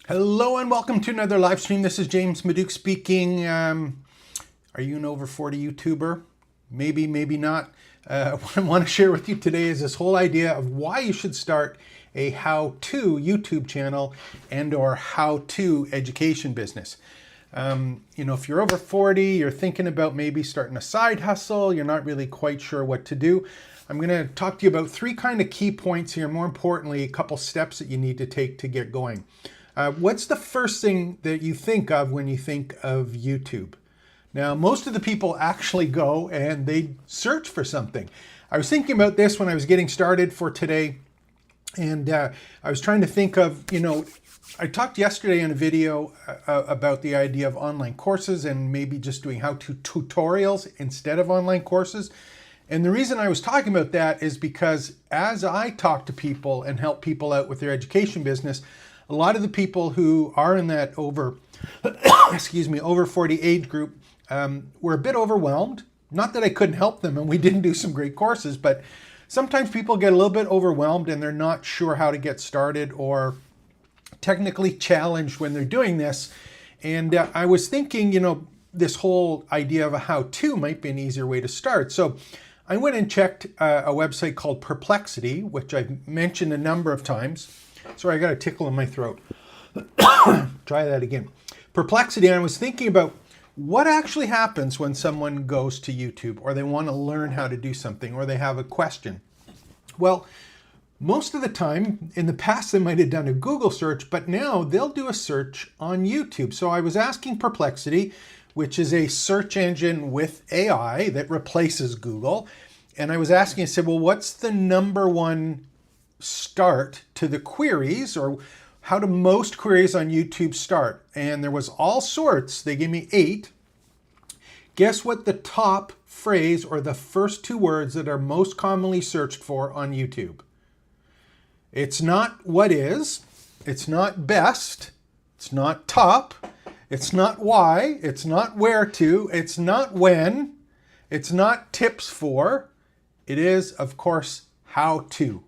Hello and welcome to another live stream. This is James Maduke speaking. Are you an over 40 YouTuber? Maybe, maybe not. What I want to share with you today is this whole idea of why you should start a how-to YouTube channel and or how-to education business. If you're over 40, you're thinking about maybe starting a side hustle, you're not really quite sure what to do. I'm going to talk to you about three kind of key points here. More importantly, a couple steps that you need to take to get going. What's the first thing that you think of when you think of YouTube? Now, most of the people actually go and they search for something. I was thinking about this when I was getting started for today, and I was trying to think of, I talked yesterday in a video about the idea of online courses and maybe just doing how-to tutorials instead of online courses. And the reason I was talking about that is because as I talk to people and help people out with their education business, a lot of the people who are in that over 40 age group were a bit overwhelmed. Not that I couldn't help them and we didn't do some great courses, but sometimes people get a little bit overwhelmed and they're not sure how to get started or technically challenged when they're doing this. And I was thinking, this whole idea of a how-to might be an easier way to start. So I went and checked a website called Perplexity, which I've mentioned a number of times. Sorry, I got a tickle in my throat. Try that again. Perplexity, and I was thinking about what actually happens when someone goes to YouTube or they want to learn how to do something or they have a question. Well, most of the time, in the past, they might have done a Google search, but now they'll do a search on YouTube. So I was asking Perplexity, which is a search engine with AI that replaces Google. And I was asking, I said, well, what's the number one start to the queries, or how do most queries on YouTube start? And there was all sorts. They gave me 8. Guess what the top phrase or the first 2 words that are most commonly searched for on YouTube? It's not what is, it's not best, it's not top, it's not why, it's not where to, it's not when, it's not tips for. It is, of course, how to.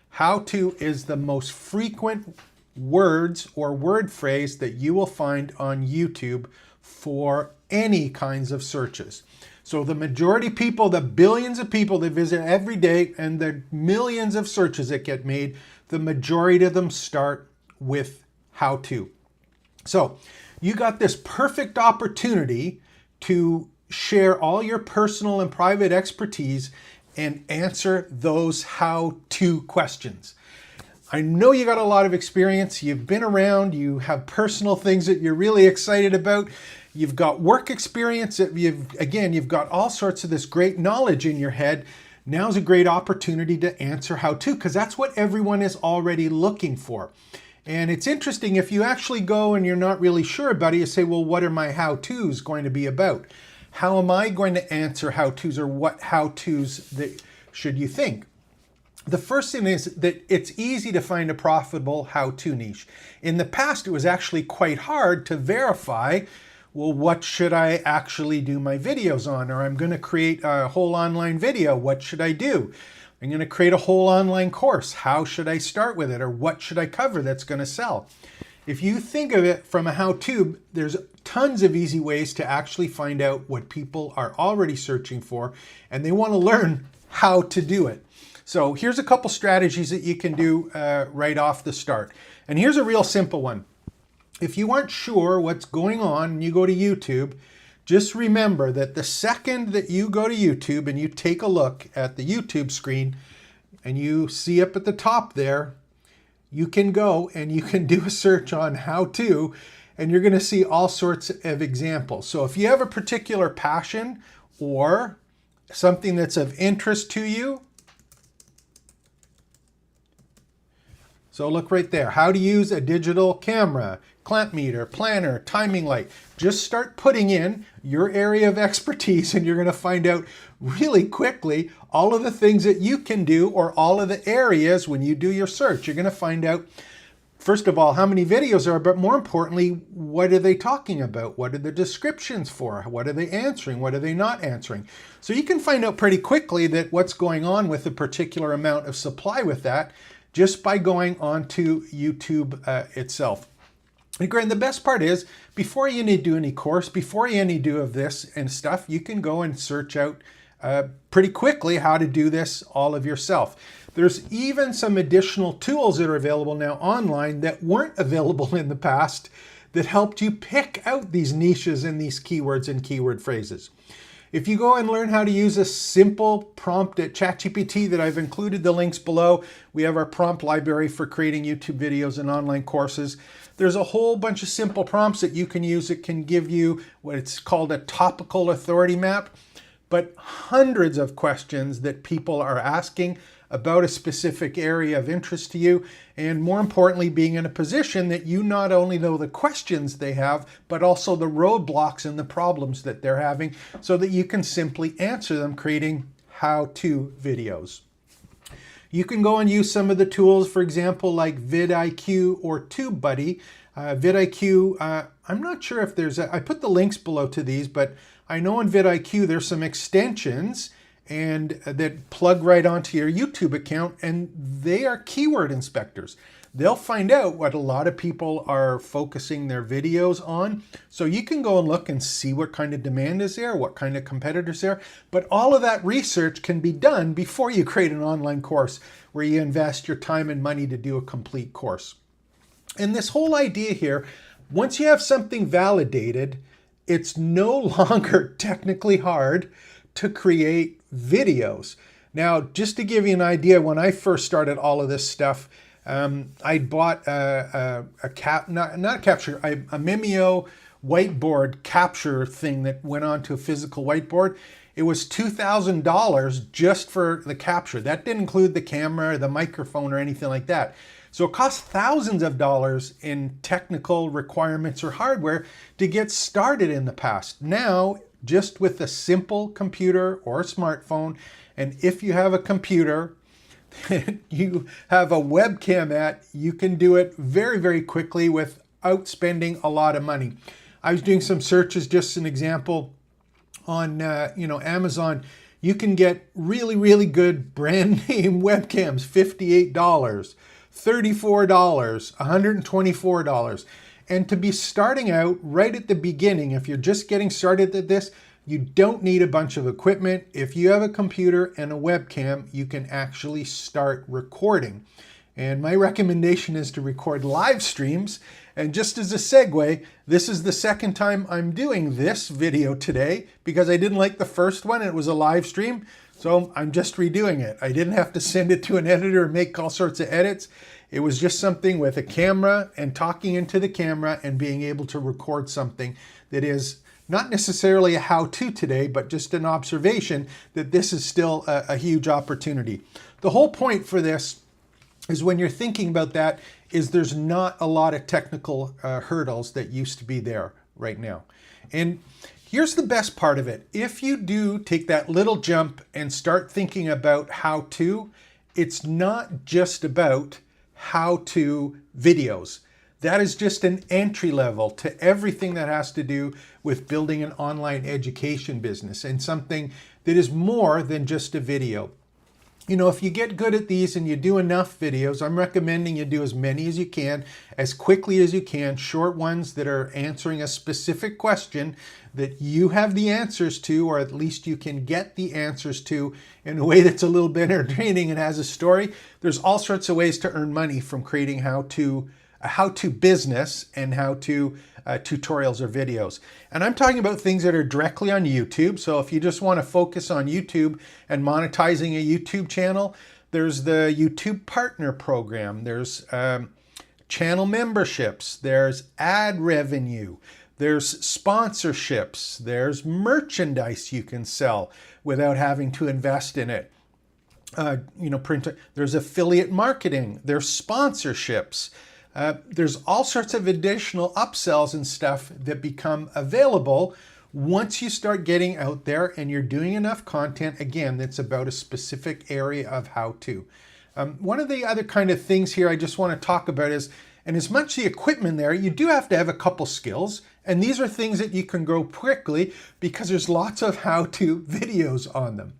How to is the most frequent words or word phrase that you will find on YouTube for any kinds of searches. So the majority of people, the billions of people that visit every day and the millions of searches that get made, the majority of them start with how to. So you got this perfect opportunity to share all your personal and private expertise and answer those how-to questions. I know you got a lot of experience. You've been around. You have personal things that you're really excited about. You've got work experience. You've got all sorts of this great knowledge in your head. Now's a great opportunity to answer how-to, because that's what everyone is already looking for. And it's interesting, if you actually go and you're not really sure about it, you say, well, what are my how-tos going to be about? How am I going to answer how-tos, or what how-tos should you think? The first thing is that it's easy to find a profitable how-to niche. In the past, it was actually quite hard to verify, well, what should I actually do my videos on? Or I'm going to create a whole online video. What should I do? I'm going to create a whole online course. How should I start with it? Or what should I cover that's going to sell? If you think of it from a how-to, there's tons of easy ways to actually find out what people are already searching for, and they want to learn how to do it. So here's a couple strategies that you can do right off the start. And here's a real simple one. If you aren't sure what's going on and you go to YouTube, just remember that the second that you go to YouTube and you take a look at the YouTube screen and you see up at the top there, you can go and you can do a search on how to, and you're going to see all sorts of examples. So if you have a particular passion or something that's of interest to you, so look right there, how to use a digital camera, clamp meter, planner, timing light. Just start putting in your area of expertise and you're going to find out really quickly all of the things that you can do, or all of the areas when you do your search. You're going to find out, first of all, how many videos are, but more importantly, what are they talking about? What are the descriptions for? What are they answering? What are they not answering? So you can find out pretty quickly that what's going on with a particular amount of supply with that just by going onto YouTube itself. Again, the best part is, before you need to do any course, before you need to do of this and stuff, you can go and search out pretty quickly how to do this all of yourself. There's even some additional tools that are available now online that weren't available in the past that helped you pick out these niches and these keywords and keyword phrases. If you go and learn how to use a simple prompt at ChatGPT that I've included the links below, we have our prompt library for creating YouTube videos and online courses. There's a whole bunch of simple prompts that you can use. It can give you what it's called a topical authority map, but hundreds of questions that people are asking about a specific area of interest to you, and more importantly, being in a position that you not only know the questions they have, but also the roadblocks and the problems that they're having, so that you can simply answer them, creating how-to videos. You can go and use some of the tools, for example, like vidIQ or TubeBuddy. vidIQ, I'm not sure if there's I put the links below to these, but I know in vidIQ there's some extensions and that plug right onto your YouTube account, and they are keyword inspectors. They'll find out what a lot of people are focusing their videos on. So you can go and look and see what kind of demand is there, what kind of competitors there. But all of that research can be done before you create an online course where you invest your time and money to do a complete course. And this whole idea here, once you have something validated, it's no longer technically hard to create videos. Now, just to give you an idea, when I first started all of this stuff, I bought a Mimeo whiteboard capture thing that went onto a physical whiteboard. It was $2,000 just for the capture. That didn't include the camera, the microphone, or anything like that. So it costs thousands of dollars in technical requirements or hardware to get started in the past. Now, just with a simple computer or a smartphone, and if you have a computer you have a webcam at, you can do it very, very quickly without spending a lot of money. I was doing some searches, just an example, on Amazon. You can get really, really good brand name webcams, $58, $34, $124. And to be starting out right at the beginning, if you're just getting started at this, you don't need a bunch of equipment. If you have a computer and a webcam, you can actually start recording. And my recommendation is to record live streams. And just as a segue, this is the second time I'm doing this video today because I didn't like the first one. It was a live stream, so I'm just redoing it. I didn't have to send it to an editor and make all sorts of edits. It was just something with a camera and talking into the camera and being able to record something that is not necessarily a how-to today, but just an observation that this is still a huge opportunity. The whole point for this is, when you're thinking about that, is there's not a lot of technical hurdles that used to be there right now. And here's the best part of it. If you do take that little jump and start thinking about how-to, it's not just about how-to videos. That is just an entry level to everything that has to do with building an online education business, and something that is more than just a video. You know, if you get good at these and you do enough videos, I'm recommending you do as many as you can, as quickly as you can, short ones that are answering a specific question that you have the answers to, or at least you can get the answers to in a way that's a little bit entertaining and has a story. There's all sorts of ways to earn money from creating a how-to business and how-to tutorials or videos. And I'm talking about things that are directly on YouTube. So if you just want to focus on YouTube and monetizing a YouTube channel, there's the YouTube Partner Program. There's channel memberships. There's ad revenue. There's sponsorships. There's merchandise you can sell without having to invest in it. There's affiliate marketing. There's sponsorships. There's all sorts of additional upsells and stuff that become available once you start getting out there and you're doing enough content, again, that's about a specific area of how-to. One of the other kind of things here I just want to talk about is, and as much the equipment there, you do have to have a couple skills. And these are things that you can grow quickly because there's lots of how-to videos on them.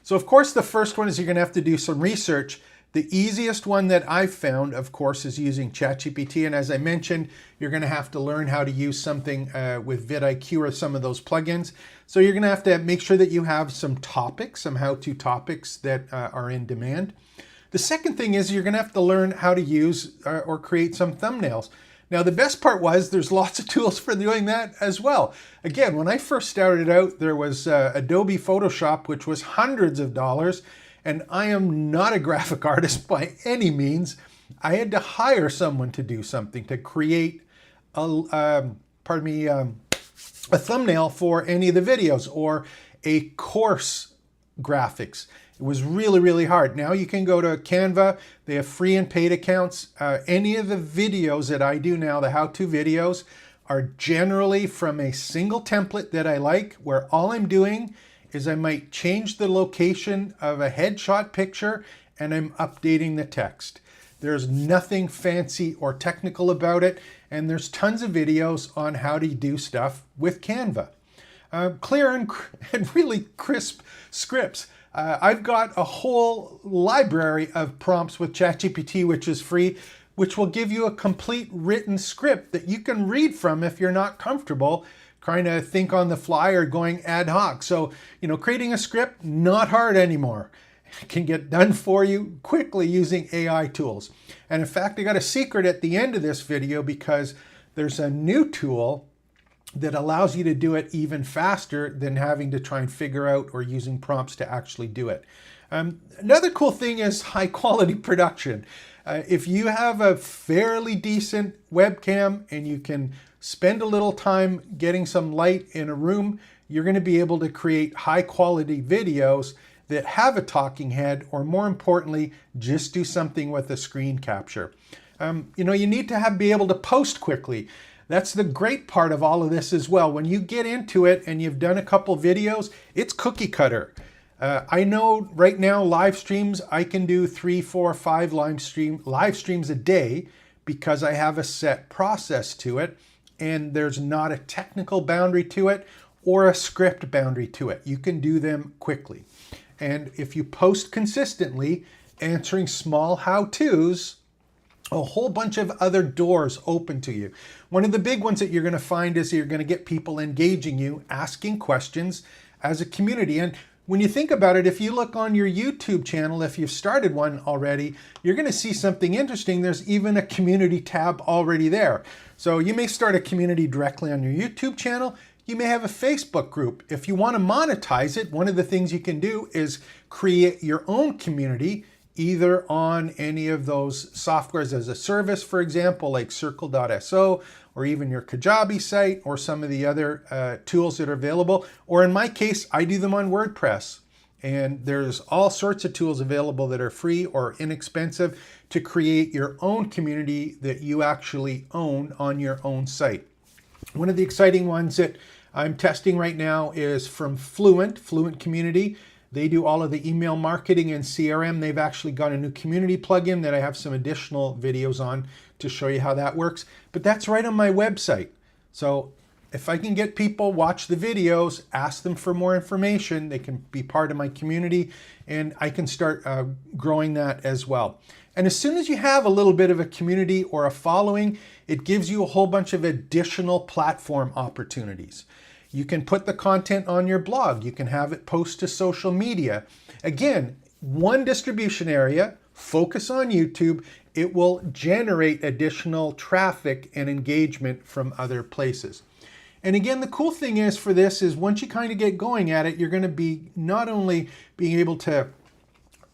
So of course, the first one is you're going to have to do some research. The easiest one that I've found, of course, is using ChatGPT. And as I mentioned, you're going to have to learn how to use something with vidIQ or some of those plugins. So you're going to have to make sure that you have some topics, some how-to topics that are in demand. The second thing is you're going to have to learn how to use or create some thumbnails. Now, the best part was there's lots of tools for doing that as well. Again, when I first started out, there was Adobe Photoshop, which was hundreds of dollars. And I am not a graphic artist by any means. I had to hire someone to do something, to create a thumbnail for any of the videos or a course graphics. It was really, really hard. Now you can go to Canva. They have free and paid accounts. Any of the videos that I do now, the how-to videos, are generally from a single template that I like, where all I'm doing is I might change the location of a headshot picture and I'm updating the text. There's nothing fancy or technical about it, and there's tons of videos on how to do stuff with Canva. Clear and really crisp scripts. I've got a whole library of prompts with ChatGPT, which is free, which will give you a complete written script that you can read from if you're not comfortable trying to think on the fly or going ad hoc. So, creating a script, not hard anymore. It can get done for you quickly using AI tools. And in fact, I got a secret at the end of this video because there's a new tool that allows you to do it even faster than having to try and figure out or using prompts to actually do it. Another cool thing is high quality production. If you have a fairly decent webcam and you can spend a little time getting some light in a room, you're going to be able to create high quality videos that have a talking head, or more importantly, just do something with a screen capture. You need to be able to post quickly. That's the great part of all of this as well. When you get into it and you've done a couple videos, it's cookie cutter. I know right now live streams, I can do 3, 4, 5 live streams a day because I have a set process to it. And there's not a technical boundary to it or a script boundary to it. You can do them quickly. And if you post consistently, answering small how-tos, a whole bunch of other doors open to you. One of the big ones that you're going to find is you're going to get people engaging you, asking questions as a community. And when you think about it, if you look on your YouTube channel, if you've started one already, you're going to see something interesting. There's even a community tab already there. So you may start a community directly on your YouTube channel. You may have a Facebook group. If you want to monetize it, one of the things you can do is create your own community, either on any of those softwares as a service, for example, like circle.so, or even your Kajabi site, or some of the other tools that are available. Or in my case, I do them on WordPress. And there's all sorts of tools available that are free or inexpensive to create your own community that you actually own on your own site. One of the exciting ones that I'm testing right now is from Fluent Community. They do all of the email marketing and CRM. They've actually got a new community plugin that I have some additional videos on to show you how that works. But that's right on my website. So if I can get people watch the videos, ask them for more information, they can be part of my community, and I can start growing that as well. And as soon as you have a little bit of a community or a following, it gives you a whole bunch of additional platform opportunities. You can put the content on your blog. You can have it post to social media. Again, one distribution area, focus on YouTube. It will generate additional traffic and engagement from other places. And again, the cool thing is for this is once you kind of get going at it, you're going to be not only being able to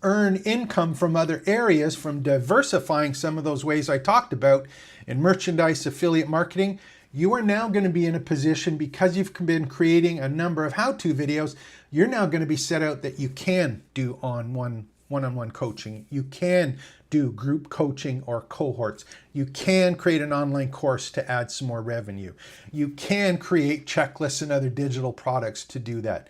earn income from other areas, from diversifying some of those ways I talked about in merchandise, affiliate marketing, you are now going to be in a position, because you've been creating a number of how-to videos, you're now going to be set out that you can do one-on-one coaching. You can do group coaching or cohorts. You can create an online course to add some more revenue. You can create checklists and other digital products to do that.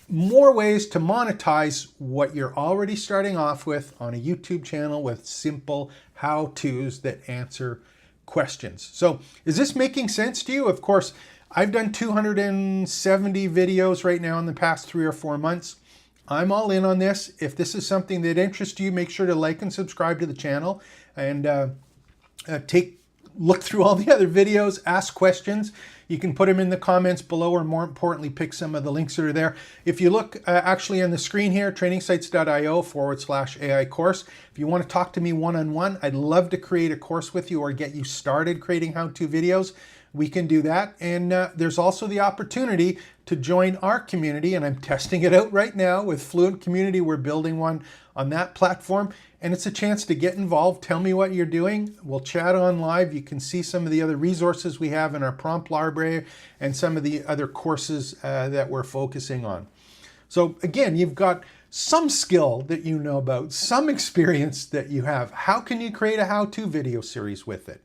More ways to monetize what you're already starting off with on a YouTube channel with simple how-tos that answer questions. So is this making sense to you? Of course, I've done 270 videos right now in the past 3 or 4 months. I'm all in on this. If this is something that interests you, make sure to like and subscribe to the channel, and look through all the other videos, ask questions. You can put them in the comments below, or more importantly, pick some of the links that are there. If you look actually on the screen here, trainingsites.io/AI course. If you want to talk to me one-on-one, I'd love to create a course with you or get you started creating how-to videos. We can do that. And there's also the opportunity to join our community, and I'm testing it out right now with Fluent Community. We're building one on that platform, and it's a chance to get involved. Tell me what you're doing. We'll chat on live. You can see some of the other resources we have in our prompt library and some of the other courses that we're focusing on. So again, you've got some skill that you know about, some experience that you have. How can you create a how-to video series with it?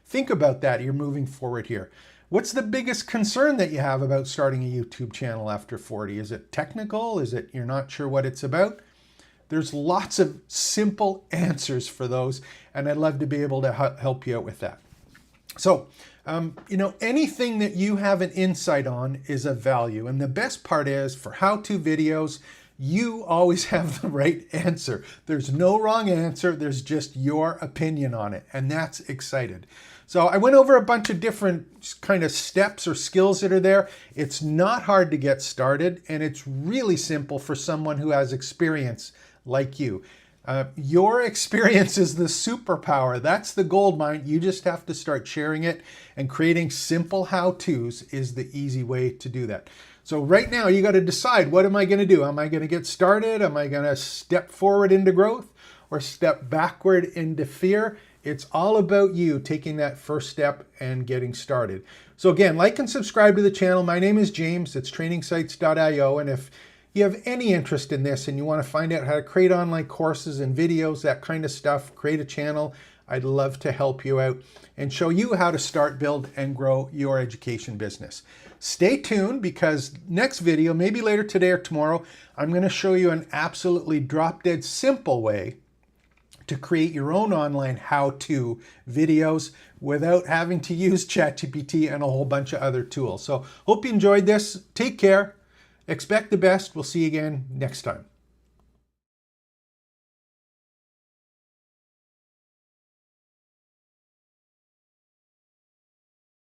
Think about that. You're moving forward here. What's the biggest concern that you have about starting a YouTube channel after 40? Is it technical? Is it you're not sure what it's about? There's lots of simple answers for those, and I'd love to be able to help you out with that. So, anything that you have an insight on is of value. And the best part is, for how-to videos, you always have the right answer. There's no wrong answer. There's just your opinion on it, and that's exciting. So I went over a bunch of different kind of steps or skills that are there. It's not hard to get started, and it's really simple for someone who has experience like you. Your experience is the superpower. That's the gold mine. You just have to start sharing it, and creating simple how-tos is the easy way to do that. So right now you got to decide, what am I going to do? Am I going to get started? Am I going to step forward into growth or step backward into fear? It's all about you taking that first step and getting started. So again, like and subscribe to the channel. My name is James. It's trainingsites.io. And if you have any interest in this and you want to find out how to create online courses and videos, that kind of stuff, create a channel, I'd love to help you out and show you how to start, build, and grow your education business. Stay tuned, because next video, maybe later today or tomorrow, I'm going to show you an absolutely drop-dead simple way to create your own online how-to videos without having to use ChatGPT and a whole bunch of other tools. So hope you enjoyed this. Take care. Expect the best. We'll see you again next time.